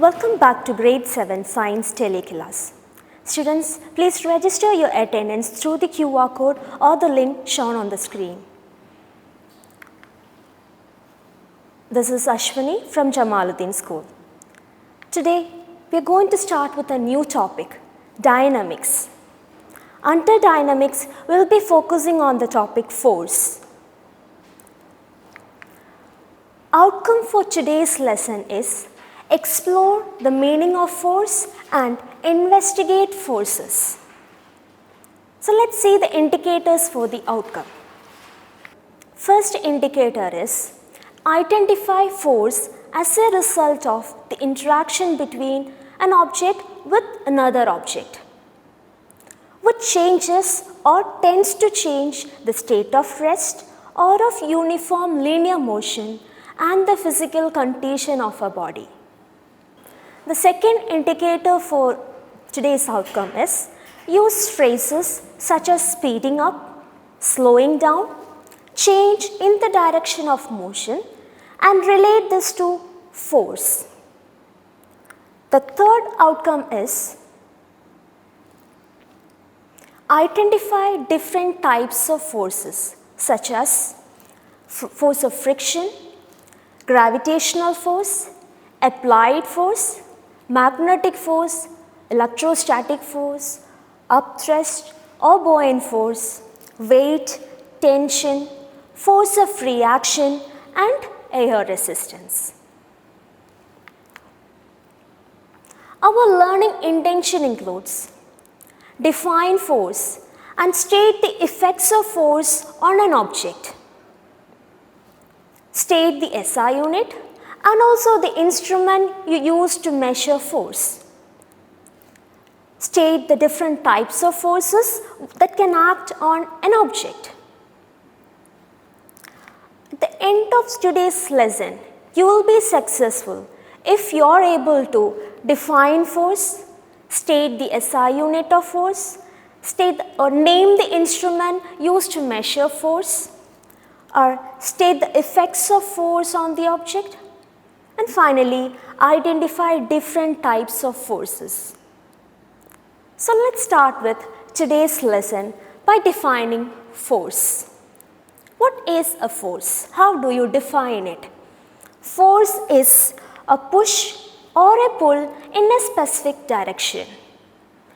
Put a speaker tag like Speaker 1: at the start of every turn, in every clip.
Speaker 1: Welcome back to Grade 7 Science Telikilaas. Students, please register your attendance through the QR code or the link shown on the screen. This is Ashwini from Jamaluddin School. Today, we are going to start with a new topic, dynamics. Under dynamics, we will be focusing on the topic force. Outcome for today's lesson is explore the meaning of force and investigate forces. So let's see the indicators for the outcome. First indicator is identify force as a result of the interaction between an object with another object, which changes or tends to change the state of rest or of uniform linear motion and the physical condition of a body. The second indicator for today's outcome is use phrases such as speeding up, slowing down, change in the direction of motion, and relate this to force. The third outcome is identify different types of forces such as force of friction, gravitational force, applied force, magnetic force, electrostatic force, upthrust or buoyant force, weight, tension, force of reaction, and air resistance. Our learning intention includes define force and state the effects of force on an object, state the SI unit and also the instrument you use to measure force. State the different types of forces that can act on an object. At the end of today's lesson, you will be successful if you are able to define force, state the SI unit of force, state or name the instrument used to measure force, or state the effects of force on the object, and finally, identify different types of forces. So let's start with today's lesson by defining force. What is a force? How do you define it? Force is a push or a pull in a specific direction,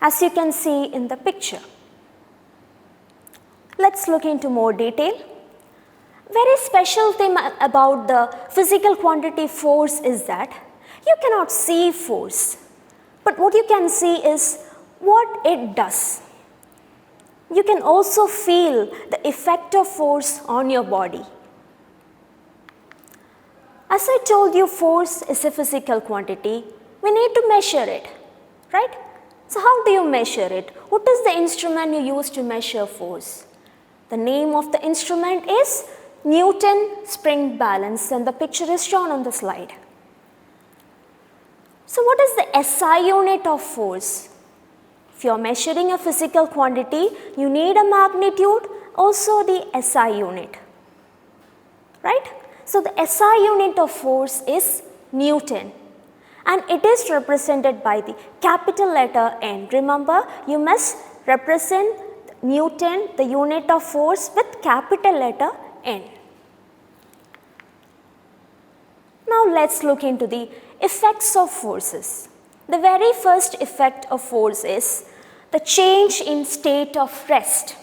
Speaker 1: as you can see in the picture. Let's look into more detail. Very special thing about the physical quantity force is that you cannot see force, but what you can see is what it does. You can also feel the effect of force on your body. As I told you, force is a physical quantity. We need to measure it, right? So how do you measure it? What is the instrument you use to measure force? The name of the instrument is Newton spring balance, and the picture is shown on the slide. So what is the SI unit of force? If you are measuring a physical quantity, you need a magnitude, also the SI unit, right? So the SI unit of force is Newton, and it is represented by the capital letter N. Remember, you must represent Newton, the unit of force, with capital letter N. Now let's look into the effects of forces. The very first effect of force is the change in state of rest.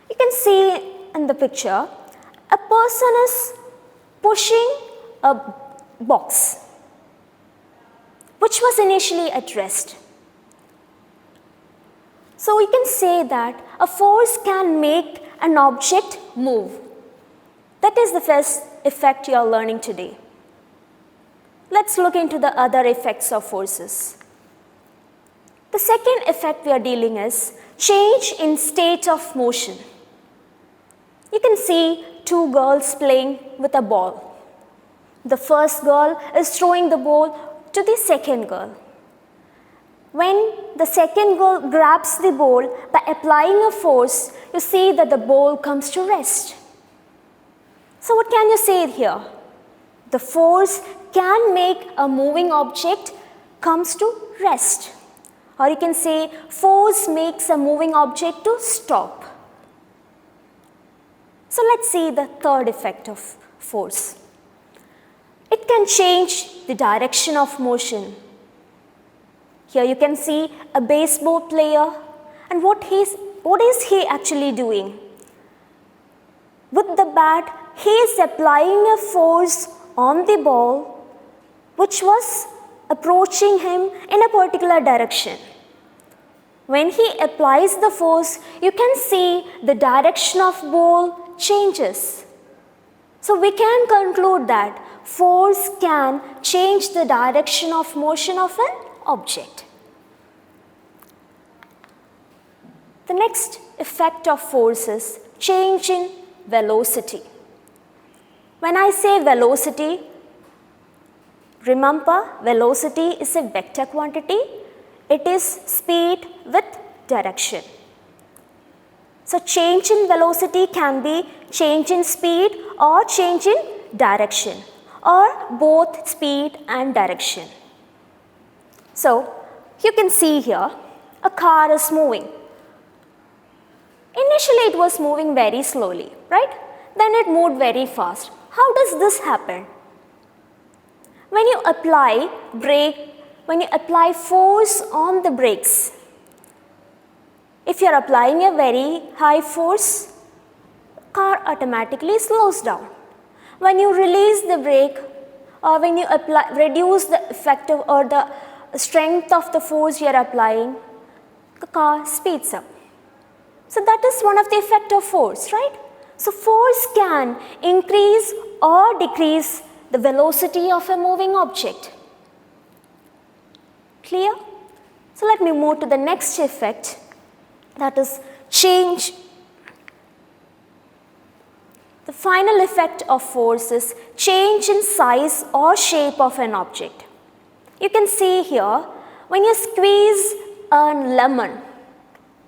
Speaker 1: You can see in the picture, a person is pushing a box which was initially at rest. So we can say that a force can make an object move. That is the first effect you are learning today. Let's look into the other effects of forces. The second effect we are dealing is change in state of motion. You can see two girls playing with a ball. The first girl is throwing the ball to the second girl. When the second girl grabs the ball by applying a force, you see that the ball comes to rest. So what can you say here? The force can make a moving object comes to rest. Or you can say force makes a moving object to stop. So let's see the third effect of force. It can change the direction of motion. Here you can see a baseball player, and what is he actually doing? With the bat, he is applying a force on the ball which was approaching him in a particular direction. When he applies the force, you can see the direction of ball changes. So we can conclude that force can change the direction of motion of an object. The next effect of force is change in velocity. When I say velocity, remember velocity is a vector quantity. It is speed with direction. So change in velocity can be change in speed or change in direction, or both speed and direction. So you can see here a car is moving. Initially it was moving very slowly, right? Then it moved very fast. How does this happen? When you apply force on the brakes, if you are applying a very high force, car automatically slows down. When you release the brake, or when you reduce the effect of, or the strength of the force you are applying, the car speeds up. So that is one of the effect of force, right? So force can increase or decrease the velocity of a moving object. Clear? So let me move to the next effect, that is change. The final effect of force is change in size or shape of an object. You can see here, when you squeeze a lemon,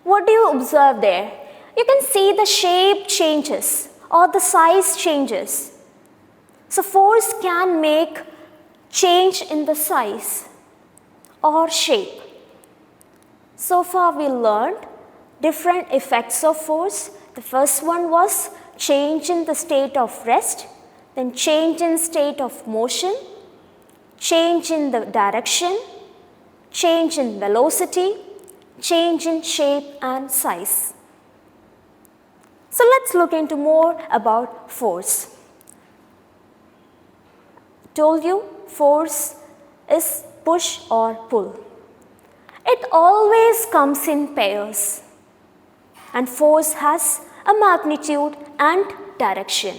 Speaker 1: what do you observe there? You can see the shape changes or the size changes. So force can make change in the size or shape. So far we learned different effects of force. The first one was change in the state of rest, then change in state of motion, change in the direction, change in velocity, change in shape and size. So let's look into more about force. Told you force is push or pull. It always comes in pairs, and force has a magnitude and direction.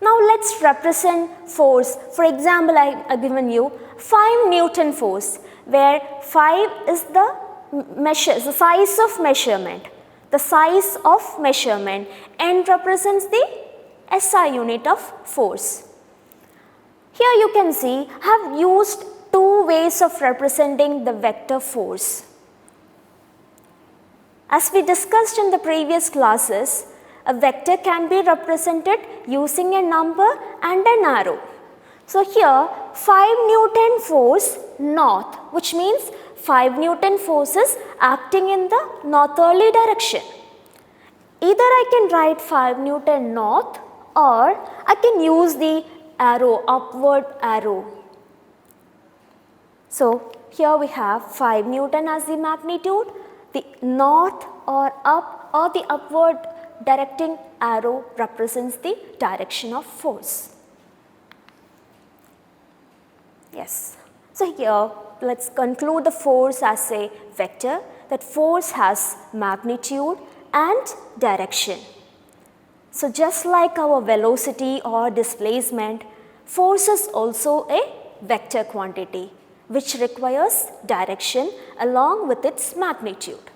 Speaker 1: Now let's represent force. For example, I have given you 5 Newton force, where 5 is the size of measurement. The size of measurement, and represents the SI unit of force. Here you can see I have used 2 ways of representing the vector force. As we discussed in the previous classes, a vector can be represented using a number and an arrow. So here 5 Newton force north, which means 5 Newton forces acting in the northerly direction. Either I can write 5 Newton north, or I can use the arrow, upward arrow. So here we have 5 Newton as the magnitude, the north or up or the upward directing arrow represents the direction of force. Yes. So here let's conclude the force as a vector, that force has magnitude and direction. So just like our velocity or displacement, force is also a vector quantity which requires direction along with its magnitude.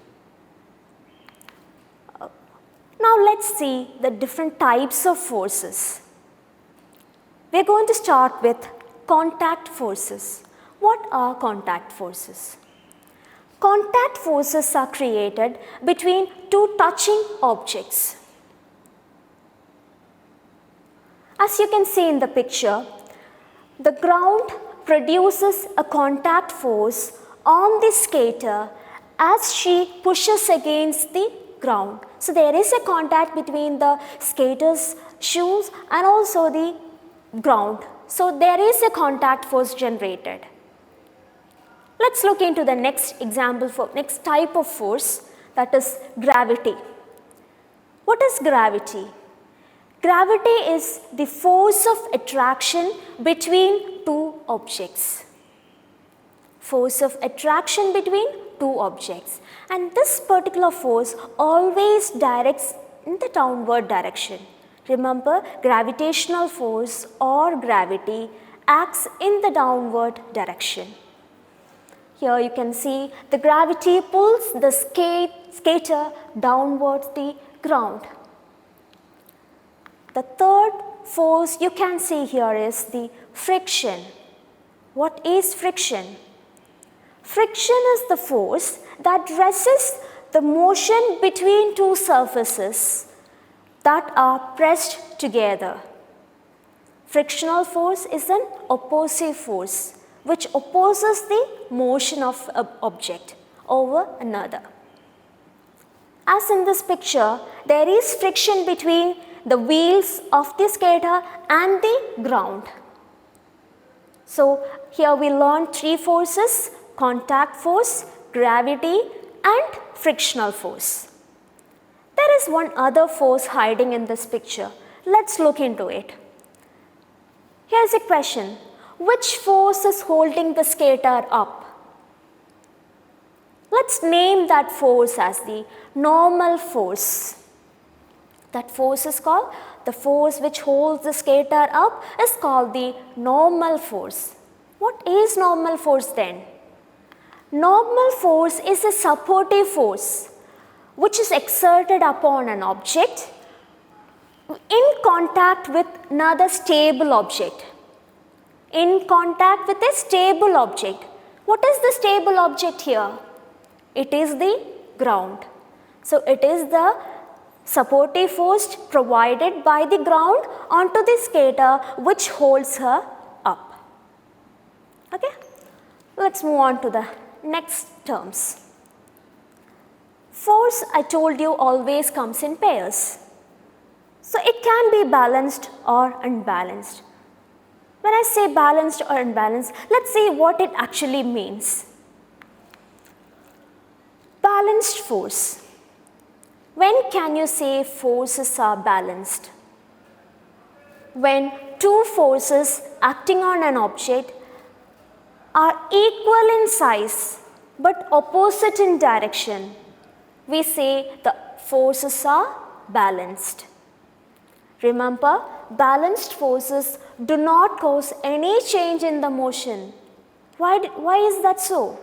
Speaker 1: Now let's see the different types of forces. We are going to start with contact forces. What are contact forces? Contact forces are created between 2 touching objects. As you can see in the picture, the ground produces a contact force on the skater as she pushes against the ground. So there is a contact between the skater's shoes and also the ground. So there is a contact force generated. Let's look into the next example for next type of force, that is gravity. What is gravity? Gravity is the force of attraction between two objects. Force of attraction between two objects. And this particular force always directs in the downward direction. Remember, gravitational force or gravity acts in the downward direction. Here you can see the gravity pulls the skater downwards the ground. The third force you can see here is the friction. What is friction? Friction is the force that resists the motion between two surfaces that are pressed together. Frictional force is an oppositive force which opposes the motion of an object over another. As in this picture, there is friction between the wheels of the skater and the ground. So here we learn three forces: contact force, gravity and frictional force. There is one other force hiding in this picture. Let's look into it. Here's a question. Which force is holding the skater up? Let's name that force as the normal force. That force is called, the force which holds the skater up is called the normal force. What is normal force then? Normal force is a supportive force which is exerted upon an object in contact with another stable object. In contact with a stable object. What is the stable object here? It is the ground. So it is the supportive force provided by the ground onto the skater which holds her up. Okay? Let's move on to the next terms. Force, I told you, always comes in pairs. So it can be balanced or unbalanced. When I say balanced or unbalanced, let's see what it actually means. Balanced force. When can you say forces are balanced? When two forces acting on an object are equal in size but opposite in direction, we say the forces are balanced. Remember, balanced forces do not cause any change in the motion. Why is that so?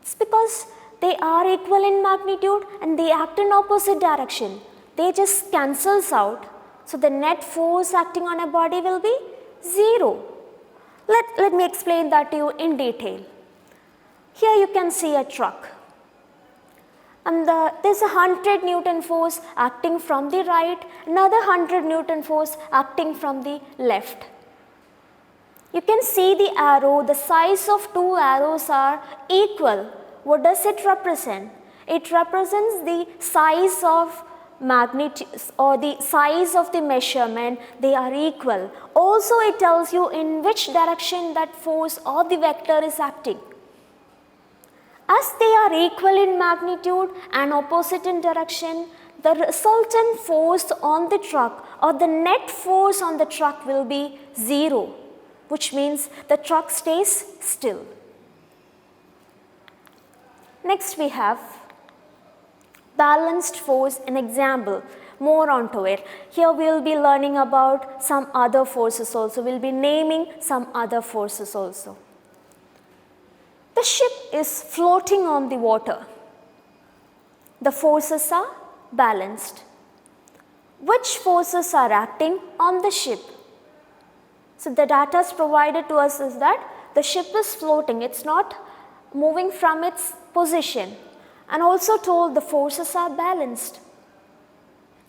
Speaker 1: It's because they are equal in magnitude and they act in opposite direction. They just cancels out. So the net force acting on a body will be 0. Let me explain that to you in detail. Here you can see a truck. And there's a 100 Newton force acting from the right, another 100 Newton force acting from the left. You can see the arrow, the size of two arrows are equal. What does it represent? It represents the size of magnitude or the size of the measurement. They are equal. Also it tells you in which direction that force or the vector is acting. As they are equal in magnitude and opposite in direction, the resultant force on the truck or the net force on the truck will be 0, which means the truck stays still. Next we have balanced force, an example, more onto it. Here we will be learning about some other forces also. We will be naming some other forces also. The ship is floating on the water. The forces are balanced. Which forces are acting on the ship? So the data provided to us is that the ship is floating. It's not moving from its position. And also told the forces are balanced.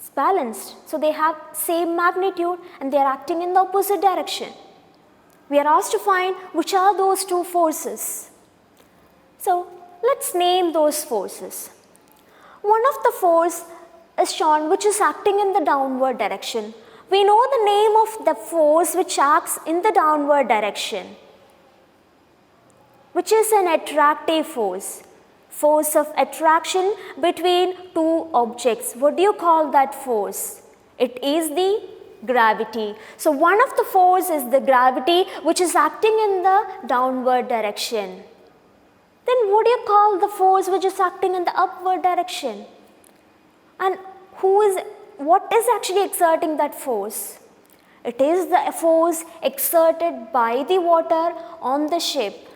Speaker 1: It's balanced. So they have same magnitude and they are acting in the opposite direction. We are asked to find which are those two forces. So let's name those forces. One of the force is shown which is acting in the downward direction. We know the name of the force which acts in the downward direction, which is an attractive force. Force of attraction between two objects. What do you call that force? It is the gravity. So one of the force is the gravity which is acting in the downward direction. Then what do you call the force which is acting in the upward direction? And what is actually exerting that force? It is the force exerted by the water on the ship.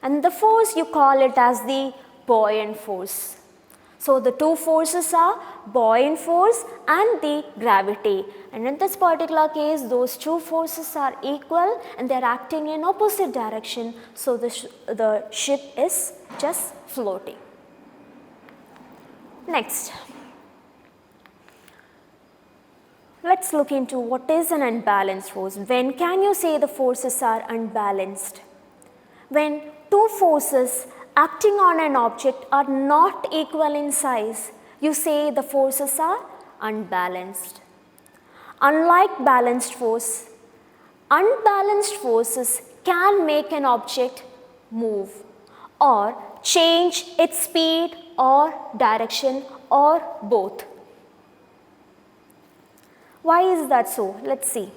Speaker 1: And the force you call it as the buoyant force. So the two forces are buoyant force and the gravity. And in this particular case, those two forces are equal and they are acting in opposite direction. So the ship is just floating. Next, let's look into what is an unbalanced force. When can you say the forces are unbalanced? When two forces acting on an object are not equal in size, you say the forces are unbalanced. Unlike balanced force, unbalanced forces can make an object move or change its speed or direction or both. Why is that so? Let's see.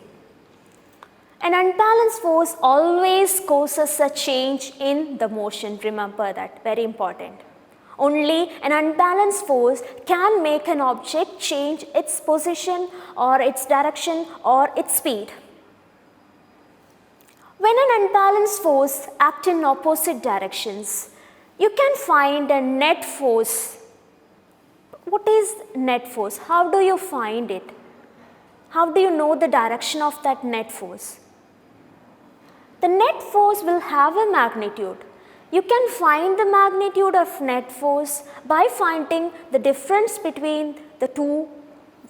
Speaker 1: An unbalanced force always causes a change in the motion. Remember that, very important. Only an unbalanced force can make an object change its position or its direction or its speed. When an unbalanced force acts in opposite directions, you can find a net force. What is net force? How do you find it? How do you know the direction of that net force? The net force will have a magnitude. You can find the magnitude of net force by finding the difference between the two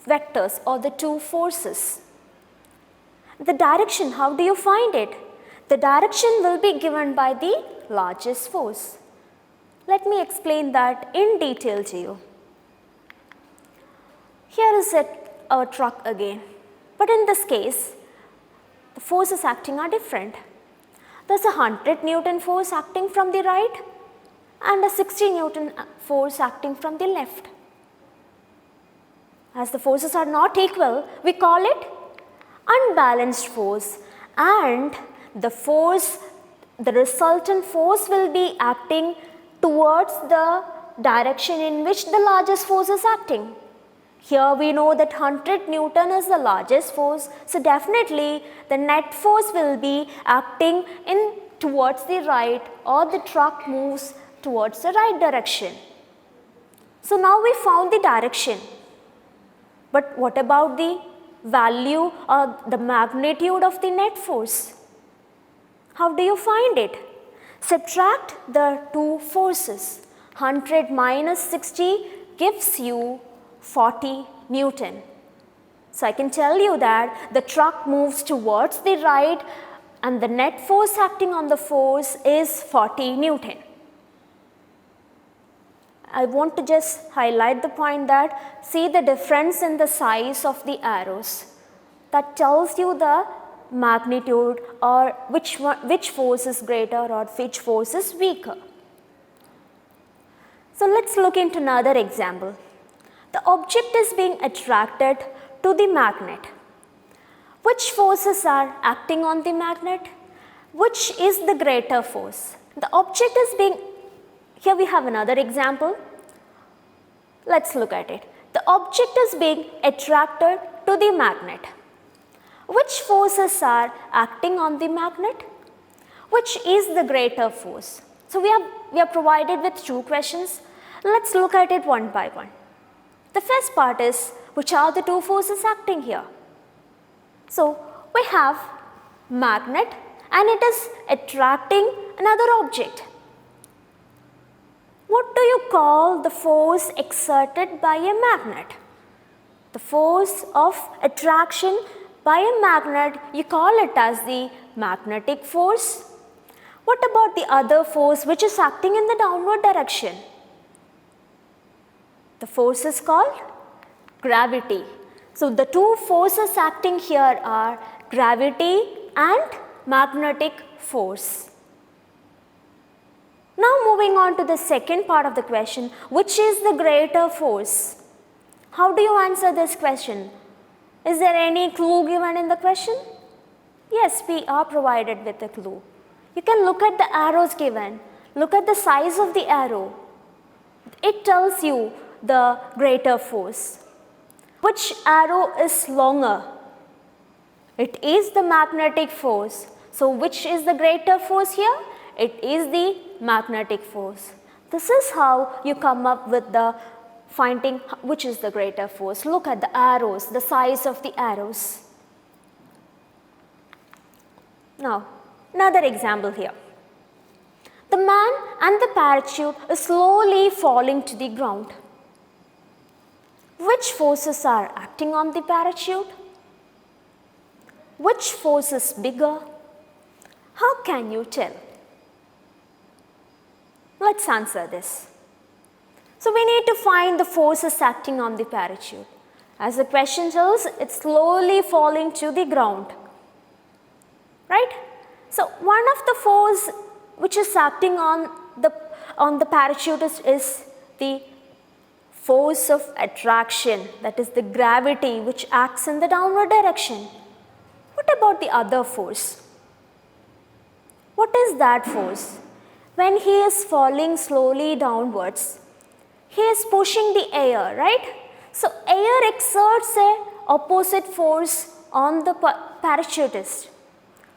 Speaker 1: vectors or the two forces. The direction, how do you find it? The direction will be given by the largest force. Let me explain that in detail to you. Here is a truck again, but in this case, the forces acting are different. There's a 100 Newton force acting from the right and a 60 Newton force acting from the left. As the forces are not equal, we call it unbalanced force, and the resultant force will be acting towards the direction in which the largest force is acting. Here we know that 100 Newton is the largest force, so definitely the net force will be acting towards the right, or the truck moves towards the right direction. So now we found the direction, but what about the value or the magnitude of the net force? How do you find it? Subtract the two forces. 100 minus 60 gives you 40 Newton. So I can tell you that the truck moves towards the right and the net force acting on the force is 40 Newton. I want to just highlight the point that see the difference in the size of the arrows. That tells you the magnitude or which force is greater or which force is weaker. So let's look into another example. The object is being attracted to the magnet. Which forces are acting on the magnet? Which is the greater force? The object is being, here we have another example. Let's look at it. The object is being attracted to the magnet. Which forces are acting on the magnet? Which is the greater force? So we are provided with two questions. Let's look at it one by one. The first part is, which are the two forces acting here? So we have magnet and it is attracting another object. What do you call the force exerted by a magnet? The force of attraction by a magnet, you call it as the magnetic force. What about the other force which is acting in the downward direction? The force is called gravity. So the two forces acting here are gravity and magnetic force. Now moving on to the second part of the question, which is the greater force? How do you answer this question? Is there any clue given in the question? Yes, we are provided with a clue. You can look at the arrows given. Look at the size of the arrow. It tells you the greater force. Which arrow is longer? It is the magnetic force. So which is the greater force here? It is the magnetic force. This is how you come up with the finding which is the greater force. Look at the arrows, the size of the arrows. Now, another example here. The man and the parachute is slowly falling to the ground. Which forces are acting on the parachute? Which force is bigger? How can you tell? Let's answer this. So we need to find the forces acting on the parachute. As the question tells, it's slowly falling to the ground. Right? So one of the force which is acting on the parachute is the force of attraction, that is the gravity which acts in the downward direction. What about the other force? What is that force? When he is falling slowly downwards, he is pushing the air, right? So air exerts an opposite force on the parachutist.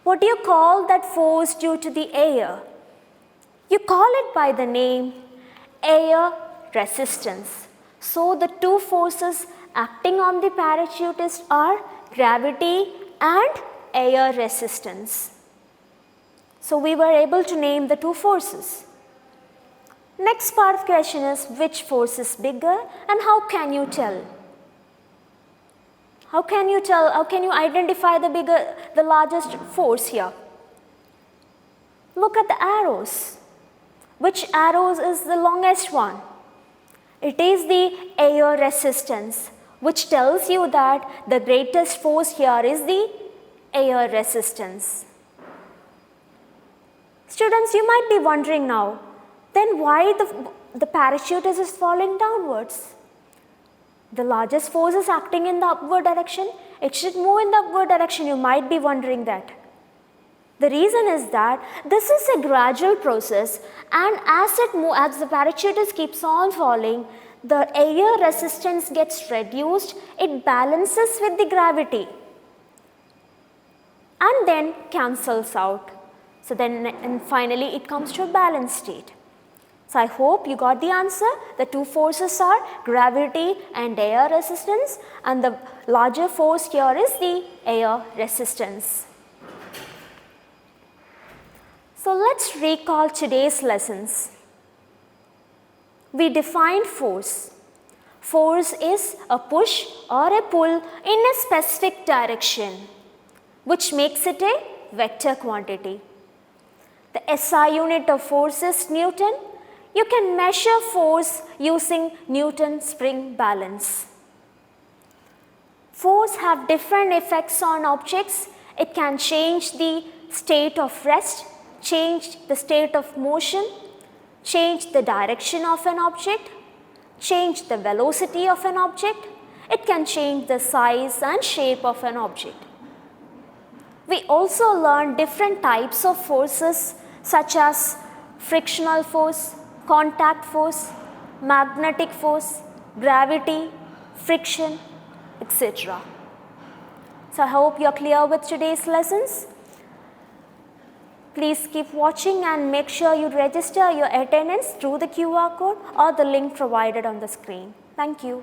Speaker 1: What do you call that force due to the air? You call it by the name air resistance. So the two forces acting on the parachutist are gravity and air resistance. So we were able to name the two forces. Next part of the question is which force is bigger and how can you tell? How can you tell, how can you identify the largest force here? Look at the arrows. Which arrows is the longest one? It is the air resistance, which tells you that the greatest force here is the air resistance. Students, you might be wondering now, then why the parachutist is falling downwards? The largest force is acting in the upward direction. It should move in the upward direction. You might be wondering that. The reason is that this is a gradual process, and as the parachutist keeps on falling, the air resistance gets reduced, it balances with the gravity and then cancels out. So then and finally it comes to a balanced state. So I hope you got the answer. The two forces are gravity and air resistance, and the larger force here is the air resistance. So let's recall today's lessons. We defined force. Force is a push or a pull in a specific direction, which makes it a vector quantity. The SI unit of force is Newton. You can measure force using Newton's spring balance. Force have different effects on objects. It can change the state of rest, change the state of motion, change the direction of an object, change the velocity of an object. It can change the size and shape of an object. We also learned different types of forces such as frictional force, contact force, magnetic force, gravity, friction, etc. So I hope you are clear with today's lessons. Please keep watching and make sure you register your attendance through the QR code or the link provided on the screen. Thank you.